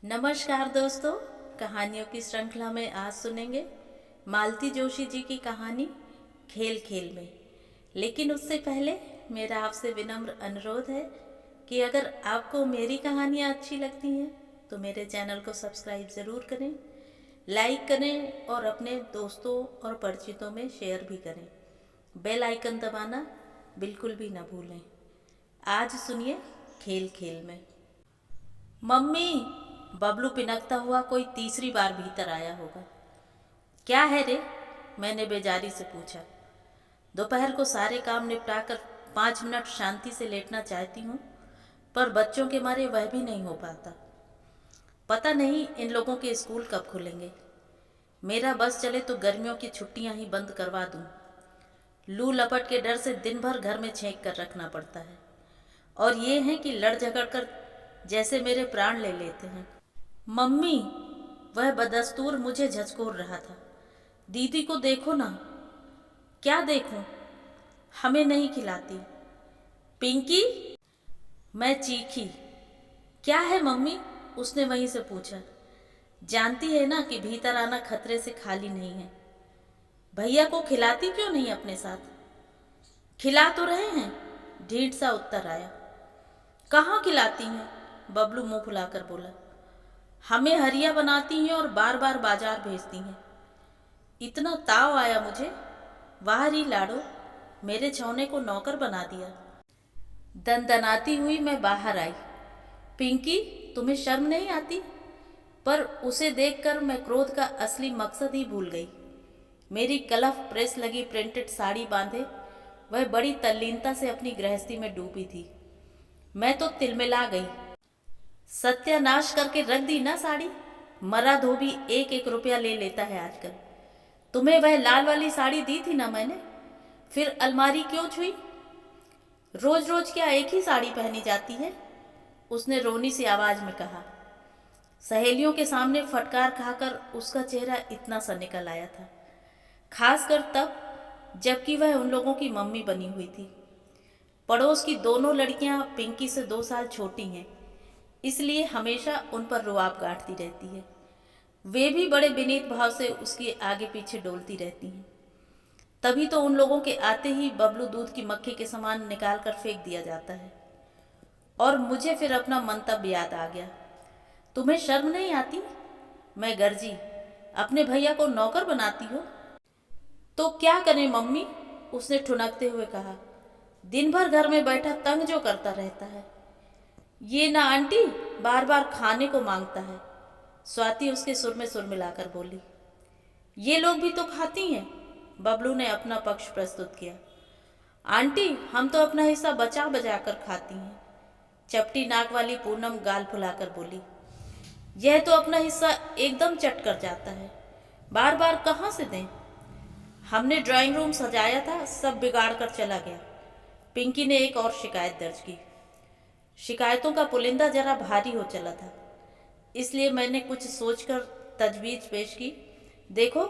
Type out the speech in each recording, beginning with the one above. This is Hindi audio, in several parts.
नमस्कार दोस्तों, कहानियों की श्रृंखला में आज सुनेंगे मालती जोशी जी की कहानी खेल खेल में। लेकिन उससे पहले मेरा आपसे विनम्र अनुरोध है कि अगर आपको मेरी कहानियाँ अच्छी लगती हैं तो मेरे चैनल को सब्सक्राइब ज़रूर करें, लाइक करें और अपने दोस्तों और परिचितों में शेयर भी करें। बेल आइकन दबाना बिल्कुल भी ना भूलें। आज सुनिए खेल खेल में। मम्मी, बबलू पिनकता हुआ कोई तीसरी बार भीतर आया होगा। क्या है रे? मैंने बेजारी से पूछा। दोपहर को सारे काम निपटाकर 5 मिनट शांति से लेटना चाहती हूँ, पर बच्चों के मारे वह भी नहीं हो पाता। पता नहीं इन लोगों के स्कूल कब खुलेंगे। मेरा बस चले तो गर्मियों की छुट्टियाँ ही बंद करवा दूँ। लू लपट के डर से दिन भर घर में छेंक कर रखना पड़ता है। और ये हैं कि लड़ झगड़ कर जैसे मेरे प्राण ले लेते हैं। मम्मी, वह बदस्तूर मुझे झचकोर रहा था। दीदी को देखो ना। क्या देखूं? हमें नहीं खिलाती। पिंकी, मैं चीखी। क्या है मम्मी? उसने वहीं से पूछा। जानती है ना कि भीतर आना खतरे से खाली नहीं है। भैया को खिलाती क्यों नहीं अपने साथ? खिला तो रहे हैं, ढीठ सा उत्तर आया। कहाँ खिलाती हैं? बबलू मुंह फुलाकर बोला। हमें हरिया बनाती हैं और बार बार बाजार भेजती हैं। इतना ताव आया मुझे। वाह री लाडो, मेरे छौने को नौकर बना दिया। दनदनाती हुई मैं बाहर आई। पिंकी, तुम्हें शर्म नहीं आती? पर उसे देखकर मैं क्रोध का असली मकसद ही भूल गई। मेरी कलफ प्रेस लगी प्रिंटेड साड़ी बांधे वह बड़ी तल्लीनता से अपनी गृहस्थी में डूबी थी। मैं तो तिलमिला गई। सत्यानाश करके रख दी ना साड़ी। मरा धोबी 1-1 रुपया ले लेता है आजकल। तुम्हें वह लाल वाली साड़ी दी थी ना मैंने, फिर अलमारी क्यों छुई? रोज रोज क्या एक ही साड़ी पहनी जाती है? उसने रोनी सी आवाज में कहा। सहेलियों के सामने फटकार खाकर उसका चेहरा इतना सा निकल आया था, खासकर तब जबकि वह उन लोगों की मम्मी बनी हुई थी। पड़ोस की दोनों लड़कियां पिंकी से 2 साल छोटी हैं, इसलिए हमेशा उन पर रुआब गांठती रहती है। वे भी बड़े विनीत भाव से उसके आगे पीछे डोलती रहती हैं। तभी तो उन लोगों के आते ही बबलू दूध की मक्खी के समान निकाल कर फेंक दिया जाता है। और मुझे फिर अपना मंतव्य याद आ गया। तुम्हें शर्म नहीं आती? मैं गर्जी। अपने भैया को नौकर बनाती हो? तो क्या करें मम्मी? उसने ठुनकते हुए कहा। दिन भर घर में बैठा तंग जो करता रहता है। ये ना आंटी, बार बार खाने को मांगता है। स्वाति उसके सुर में सुर मिलाकर बोली। ये लोग भी तो खाती हैं। बबलू ने अपना पक्ष प्रस्तुत किया। आंटी, हम तो अपना हिस्सा बचा बचा कर खाती हैं। चपटी नाक वाली पूनम गाल फुलाकर बोली। यह तो अपना हिस्सा एकदम चट कर जाता है। बार बार कहाँ से दें? हमने ड्राइंग रूम सजाया था, सब बिगाड़ कर चला गया। पिंकी ने एक और शिकायत दर्ज की। शिकायतों का पुलिंदा जरा भारी हो चला था, इसलिए मैंने कुछ सोचकर तजवीज पेश की। देखो,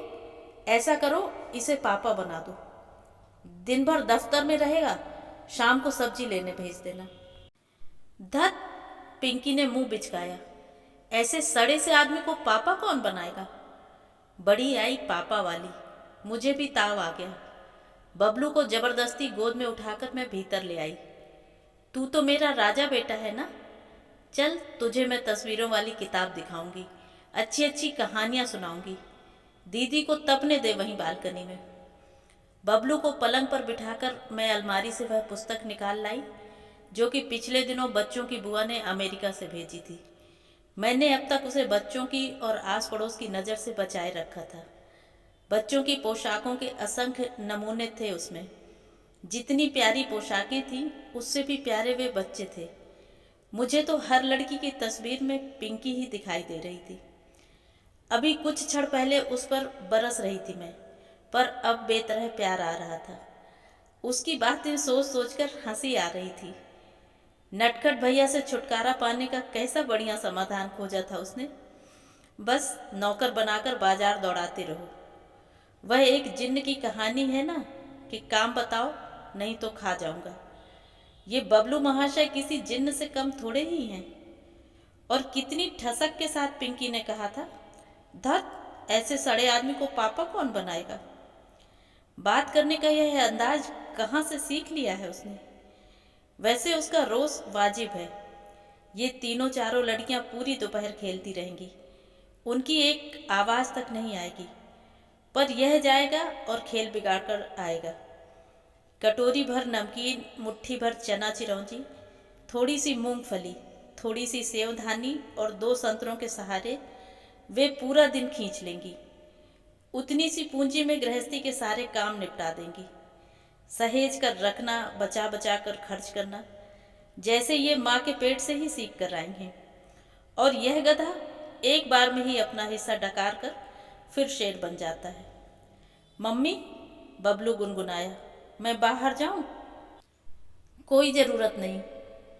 ऐसा करो, इसे पापा बना दो। दिन भर दफ्तर में रहेगा, शाम को सब्जी लेने भेज देना। धत, पिंकी ने मुंह बिचकाया। ऐसे सड़े से आदमी को पापा कौन बनाएगा? बड़ी आई पापा वाली। मुझे भी ताव आ गया। बबलू को जबरदस्ती गोद में उठाकर मैं भीतर ले आई। तू तो मेरा राजा बेटा है ना? चल, तुझे मैं तस्वीरों वाली किताब दिखाऊंगी, अच्छी अच्छी कहानियां सुनाऊंगी। दीदी को तपने दे वहीं बालकनी में। बबलू को पलंग पर बिठाकर मैं अलमारी से वह पुस्तक निकाल लाई जो कि पिछले दिनों बच्चों की बुआ ने अमेरिका से भेजी थी। मैंने अब तक उसे बच्चों की और आस पड़ोस की नज़र से बचाए रखा था। बच्चों की पोशाकों के असंख्य नमूने थे उसमें। जितनी प्यारी पोशाकें थीं, उससे भी प्यारे वे बच्चे थे। मुझे तो हर लड़की की तस्वीर में पिंकी ही दिखाई दे रही थी। अभी कुछ क्षण पहले उस पर बरस रही थी मैं, पर अब बेतरह प्यार आ रहा था। उसकी बातें सोच सोचकर हंसी आ रही थी। नटखट भैया से छुटकारा पाने का कैसा बढ़िया समाधान खोजा था उसने। बस नौकर बनाकर बाजार दौड़ाते रहो। वह एक जिन्न की कहानी है ना कि काम बताओ नहीं तो खा जाऊंगा। ये बबलू महाशय किसी जिन्न से कम थोड़े ही हैं। और कितनी ठसक के साथ पिंकी ने कहा था, धत, ऐसे सड़े आदमी को पापा कौन बनाएगा। बात करने का यह अंदाज कहाँ से सीख लिया है उसने। वैसे उसका रोज वाजिब है। ये तीनों चारों लड़कियां पूरी दोपहर खेलती रहेंगी, उनकी एक आवाज़ तक नहीं आएगी, पर यह जाएगा और खेल बिगाड़ कर आएगा। कटोरी भर नमकीन, मुट्ठी भर चना चिरौंजी, थोड़ी सी मूंगफली, थोड़ी सी सेवधानी और 2 संतरों के सहारे वे पूरा दिन खींच लेंगी। उतनी सी पूंजी में गृहस्थी के सारे काम निपटा देंगी। सहेज कर रखना, बचा बचा कर खर्च करना, जैसे ये माँ के पेट से ही सीख कर आई हैं। और यह गधा एक बार में ही अपना हिस्सा डकार कर फिर शेर बन जाता है। मम्मी, बबलू गुनगुनाया, मैं बाहर जाऊं? कोई ज़रूरत नहीं,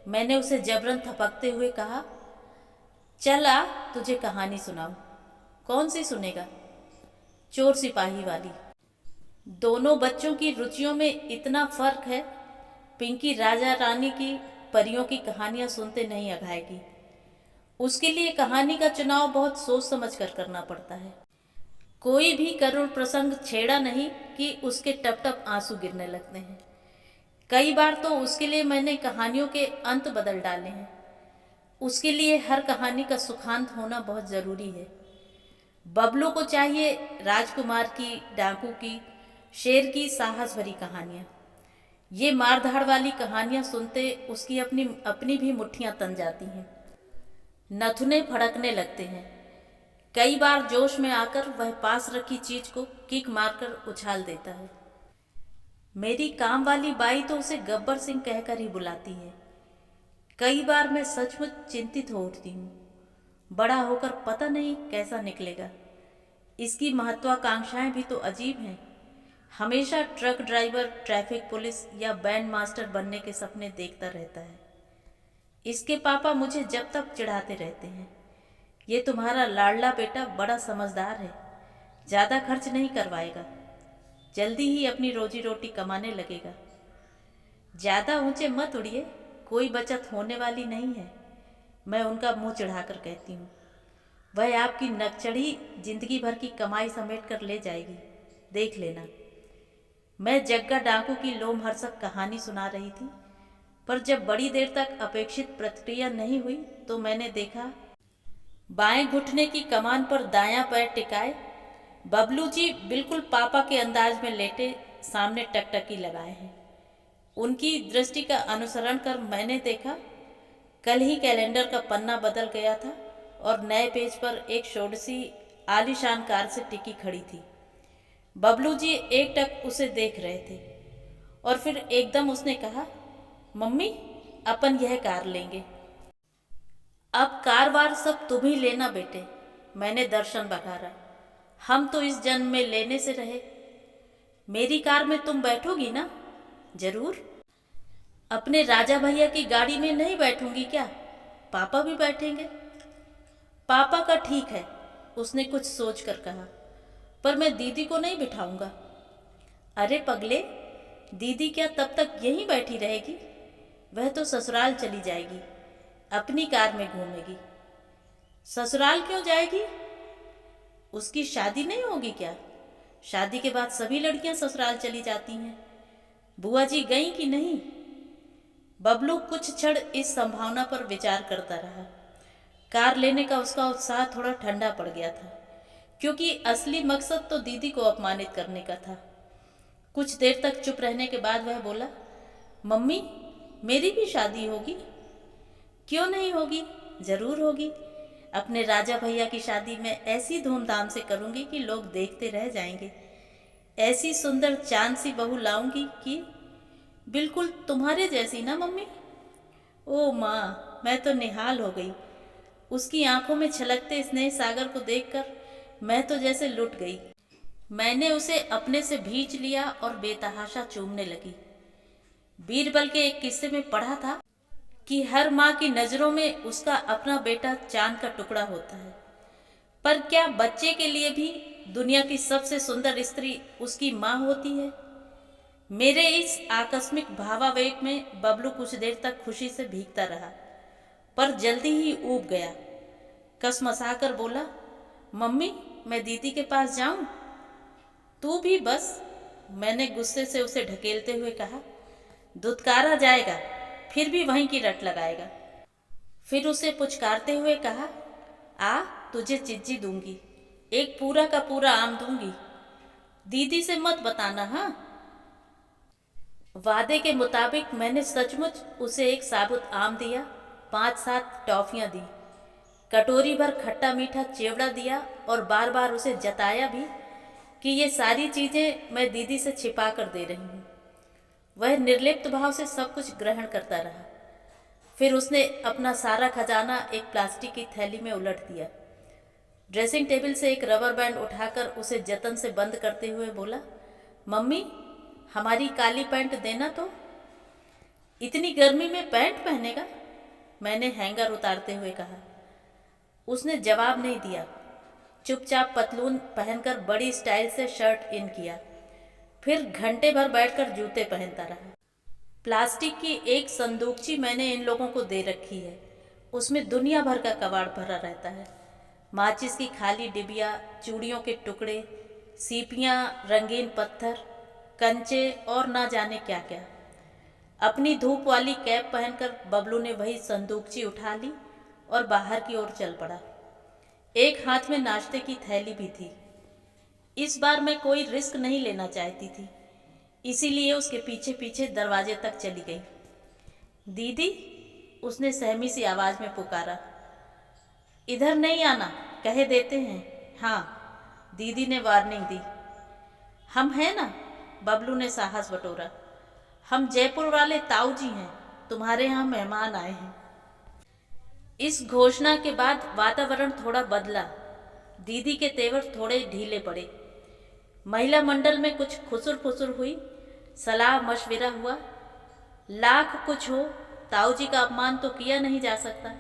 मैंने उसे जबरन थपकते हुए कहा। चल आ, तुझे कहानी सुनाऊं। कौन सी सुनेगा? चोर सिपाही वाली। दोनों बच्चों की रुचियों में इतना फर्क है, पिंकी राजा रानी की, परियों की कहानियां सुनते नहीं अघाएगी। उसके लिए कहानी का चुनाव बहुत सोच समझ कर करना पड़ता है। कोई भी करुण प्रसंग छेड़ा नहीं कि उसके टप टप आंसू गिरने लगते हैं। कई बार तो उसके लिए मैंने कहानियों के अंत बदल डाले हैं। उसके लिए हर कहानी का सुखांत होना बहुत ज़रूरी है। बबलू को चाहिए राजकुमार की, डाकू की, शेर की साहस भरी कहानियाँ। ये मारधाड़ वाली कहानियाँ सुनते उसकी अपनी भी मुट्ठियाँ तन जाती हैं, नथुने फड़कने लगते हैं। कई बार जोश में आकर वह पास रखी चीज को किक मारकर उछाल देता है। मेरी काम वाली बाई तो उसे गब्बर सिंह कहकर ही बुलाती है। कई बार मैं सचमुच चिंतित हो उठती हूँ, बड़ा होकर पता नहीं कैसा निकलेगा। इसकी महत्वाकांक्षाएं भी तो अजीब हैं। हमेशा ट्रक ड्राइवर, ट्रैफिक पुलिस या बैंड मास्टर बनने के सपने देखता रहता है। इसके पापा मुझे जब तक चिढ़ाते रहते हैं, ये तुम्हारा लाडला बेटा बड़ा समझदार है, ज़्यादा खर्च नहीं करवाएगा, जल्दी ही अपनी रोजी रोटी कमाने लगेगा। ज़्यादा ऊंचे मत उड़िए, कोई बचत होने वाली नहीं है, मैं उनका मुंह चिढ़ाकर कहती हूँ। वह आपकी नकचढ़ी जिंदगी भर की कमाई समेट कर ले जाएगी, देख लेना। मैं जग्गा डाकू की लोमहर्षक कहानी सुना रही थी, पर जब बड़ी देर तक अपेक्षित प्रतिक्रिया नहीं हुई तो मैंने देखा, बाएं घुटने की कमान पर दायां पैर टिकाए बबलू जी बिल्कुल पापा के अंदाज में लेटे सामने टकटकी लगाए हैं। उनकी दृष्टि का अनुसरण कर मैंने देखा, कल ही कैलेंडर का पन्ना बदल गया था और नए पेज पर एक षोडशी आलीशान कार से टिकी खड़ी थी। बबलू जी एकटक उसे देख रहे थे और फिर एकदम उसने कहा, मम्मी, अपन यह कार लेंगे। अब कार वार सब तुम ही लेना बेटे, मैंने दर्शन बघारा। हम तो इस जन्म में लेने से रहे। मेरी कार में तुम बैठोगी ना? जरूर। अपने राजा भैया की गाड़ी में नहीं बैठूंगी क्या? पापा भी बैठेंगे। पापा का ठीक है, उसने कुछ सोच कर कहा, पर मैं दीदी को नहीं बिठाऊंगा। अरे पगले, दीदी क्या तब तक यहीं बैठी रहेगी? वह तो ससुराल चली जाएगी, अपनी कार में घूमेगी। ससुराल क्यों जाएगी? उसकी शादी नहीं होगी क्या? शादी के बाद सभी लड़कियां ससुराल चली जाती हैं। बुआ जी गई कि नहीं? बबलू कुछ क्षण इस संभावना पर विचार करता रहा। कार लेने का उसका उत्साह थोड़ा ठंडा पड़ गया था, क्योंकि असली मकसद तो दीदी को अपमानित करने का था। कुछ देर तक चुप रहने के बाद वह बोला, मम्मी, मेरी भी शादी होगी। क्यों नहीं होगी? जरूर होगी। अपने राजा भैया की शादी में ऐसी धूमधाम से करूंगी कि लोग देखते रह जाएंगे। ऐसी सुंदर चांद सी बहू लाऊंगी कि बिल्कुल तुम्हारे जैसी ना मम्मी। ओ माँ, मैं तो निहाल हो गई। उसकी आंखों में छलकते स्नेह सागर को देखकर मैं तो जैसे लुट गई। मैंने उसे अपने से भींच लिया और बेतहाशा चूमने लगी। बीरबल के एक किस्से में पढ़ा था कि हर माँ की नज़रों में उसका अपना बेटा चांद का टुकड़ा होता है, पर क्या बच्चे के लिए भी दुनिया की सबसे सुंदर स्त्री उसकी माँ होती है? मेरे इस आकस्मिक भावावेग में बबलू कुछ देर तक खुशी से भीगता रहा, पर जल्दी ही ऊब गया। कसमसाकर बोला, मम्मी मैं दीदी के पास जाऊं? तू भी बस, मैंने गुस्से से उसे ढकेलते हुए कहा। धुतकारा जाएगा, फिर भी वहीं की रट लगाएगा। फिर उसे पुचकारते हुए कहा, आ तुझे चिज्जी दूंगी, एक पूरा का पूरा आम दूंगी, दीदी से मत बताना। हाँ। वादे के मुताबिक मैंने सचमुच उसे एक साबुत आम दिया, 5-7 टॉफियां दी, कटोरी भर खट्टा मीठा चिवड़ा दिया और बार बार उसे जताया भी कि ये सारी चीजें मैं दीदी से छिपा कर दे रही हूँ। वह निर्लिप्त भाव से सब कुछ ग्रहण करता रहा। फिर उसने अपना सारा खजाना एक प्लास्टिक की थैली में उलट दिया। ड्रेसिंग टेबल से एक रबर बैंड उठाकर उसे जतन से बंद करते हुए बोला, मम्मी हमारी काली पैंट देना तो। इतनी गर्मी में पैंट पहनेगा? मैंने हैंगर उतारते हुए कहा। उसने जवाब नहीं दिया, चुपचाप पतलून पहनकर बड़ी स्टाइल से शर्ट इन किया, फिर घंटे भर बैठकर जूते पहनता रहा। प्लास्टिक की एक संदूकची मैंने इन लोगों को दे रखी है, उसमें दुनिया भर का कबाड़ भरा रहता है। माचिस की खाली डिबिया, चूड़ियों के टुकड़े, सीपियाँ, रंगीन पत्थर, कंचे और ना जाने क्या क्या। अपनी धूप वाली कैप पहनकर बबलू ने वही संदूकची उठा ली और बाहर की ओर चल पड़ा। एक हाथ में नाश्ते की थैली भी थी। इस बार मैं कोई रिस्क नहीं लेना चाहती थी, इसीलिए उसके पीछे पीछे दरवाजे तक चली गई। दीदी, उसने सहमी सी आवाज में पुकारा। इधर नहीं आना, कहे देते हैं। हाँ, दीदी ने वार्निंग दी। हम हैं ना, बबलू ने साहस बटोरा। हम जयपुर वाले ताऊ जी हैं, तुम्हारे यहाँ मेहमान आए हैं। इस घोषणा के बाद वातावरण थोड़ा बदला। दीदी के तेवर थोड़े ढीले पड़े। महिला मंडल में कुछ खुसुर फुसुर हुई, सलाह मशविरा हुआ। लाख कुछ हो, ताऊ जी का अपमान तो किया नहीं जा सकता।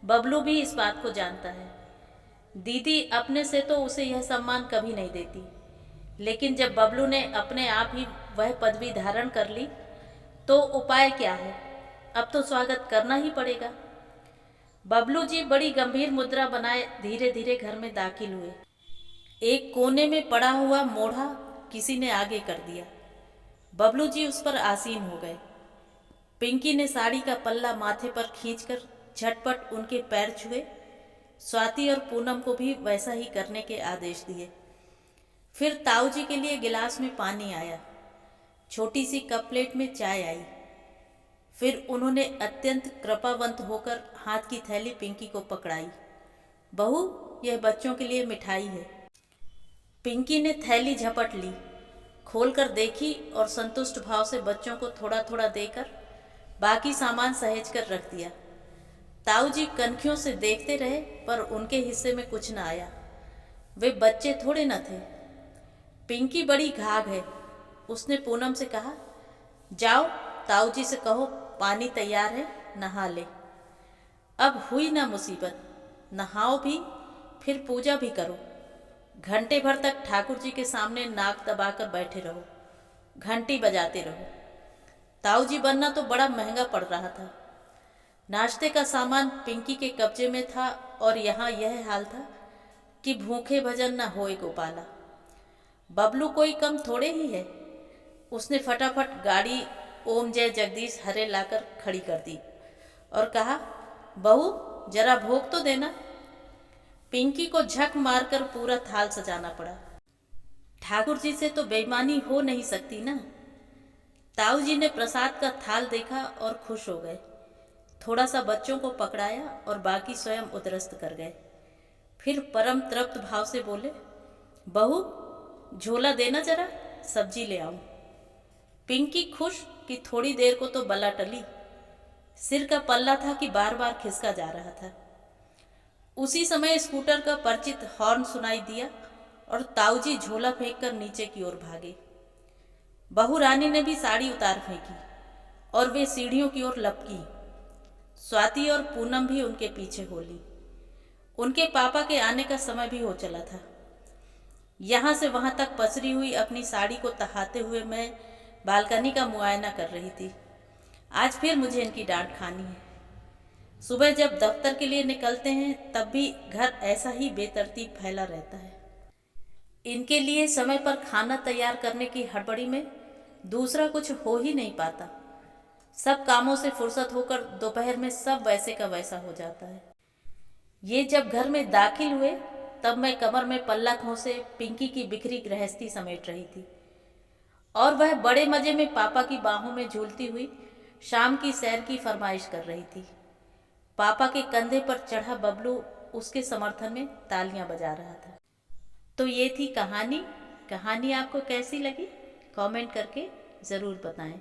बबलू भी इस बात को जानता है। दीदी अपने से तो उसे यह सम्मान कभी नहीं देती, लेकिन जब बबलू ने अपने आप ही वह पदवी धारण कर ली तो उपाय क्या है, अब तो स्वागत करना ही पड़ेगा। बबलू जी बड़ी गंभीर मुद्रा बनाए धीरे धीरे घर में दाखिल हुए। एक कोने में पड़ा हुआ मोढ़ा किसी ने आगे कर दिया। बबलू जी उस पर आसीन हो गए। पिंकी ने साड़ी का पल्ला माथे पर खींचकर झटपट उनके पैर छुए। स्वाति और पूनम को भी वैसा ही करने के आदेश दिए। फिर ताऊ जी के लिए गिलास में पानी आया, छोटी सी कप प्लेट में चाय आई। फिर उन्होंने अत्यंत कृपावंत होकर हाथ की थैली पिंकी को पकड़ाई। बहू, यह बच्चों के लिए मिठाई है। पिंकी ने थैली झपट ली, खोलकर देखी और संतुष्ट भाव से बच्चों को थोड़ा थोड़ा देकर बाकी सामान सहेज कर रख दिया। ताऊ जी कनखियों से देखते रहे, पर उनके हिस्से में कुछ न आया। वे बच्चे थोड़े न थे। पिंकी बड़ी घाघ है, उसने पूनम से कहा। जाओ ताऊ जी से कहो पानी तैयार है, नहा ले। अब हुई ना मुसीबत, नहाओ भी फिर पूजा भी करो। घंटे भर तक ठाकुर जी के सामने नाक दबाकर बैठे रहो, घंटी बजाते रहो। ताऊ जी बनना तो बड़ा महंगा पड़ रहा था। नाश्ते का सामान पिंकी के कब्जे में था और यहाँ यह हाल था कि भूखे भजन न होए गोपाला। बबलू कोई कम थोड़े ही है। उसने फटाफट गाड़ी ओम जय जगदीश हरे लाकर खड़ी कर दी और कहा, बहू जरा भोग तो देना। पिंकी को झक मारकर पूरा थाल सजाना पड़ा। ठाकुर जी से तो बेईमानी हो नहीं सकती ना। ताऊ जी ने प्रसाद का थाल देखा और खुश हो गए। थोड़ा सा बच्चों को पकड़ाया और बाकी स्वयं उदरस्त कर गए। फिर परम तृप्त भाव से बोले, बहू झोला देना जरा, सब्जी ले आऊं। पिंकी खुश कि थोड़ी देर को तो बला टली। सिर का पल्ला था कि बार बार खिसका जा रहा था। उसी समय स्कूटर का परिचित हॉर्न सुनाई दिया और ताऊ जी झोला फेंक कर नीचे की ओर भागे। बहू रानी ने भी साड़ी उतार फेंकी और वे सीढ़ियों की ओर लपकी। स्वाति और पूनम भी उनके पीछे हो ली। उनके पापा के आने का समय भी हो चला था। यहाँ से वहाँ तक पसरी हुई अपनी साड़ी को तहाते हुए मैं बालकनी का मुआयना कर रही थी। आज फिर मुझे इनकी डांट खानी है। सुबह जब दफ्तर के लिए निकलते हैं तब भी घर ऐसा ही बेतरतीब फैला रहता है। इनके लिए समय पर खाना तैयार करने की हड़बड़ी में दूसरा कुछ हो ही नहीं पाता। सब कामों से फुर्सत होकर दोपहर में सब वैसे का वैसा हो जाता है। ये जब घर में दाखिल हुए तब मैं कमर में पल्ला खोसे पिंकी की बिखरी गृहस्थी समेट रही थी और वह बड़े मजे में पापा की बाहों में झूलती हुई शाम की सैर की फरमाइश कर रही थी। पापा के कंधे पर चढ़ा बबलू उसके समर्थन में तालियां बजा रहा था। तो ये थी कहानी। कहानी आपको कैसी लगी कमेंट करके ज़रूर बताएं।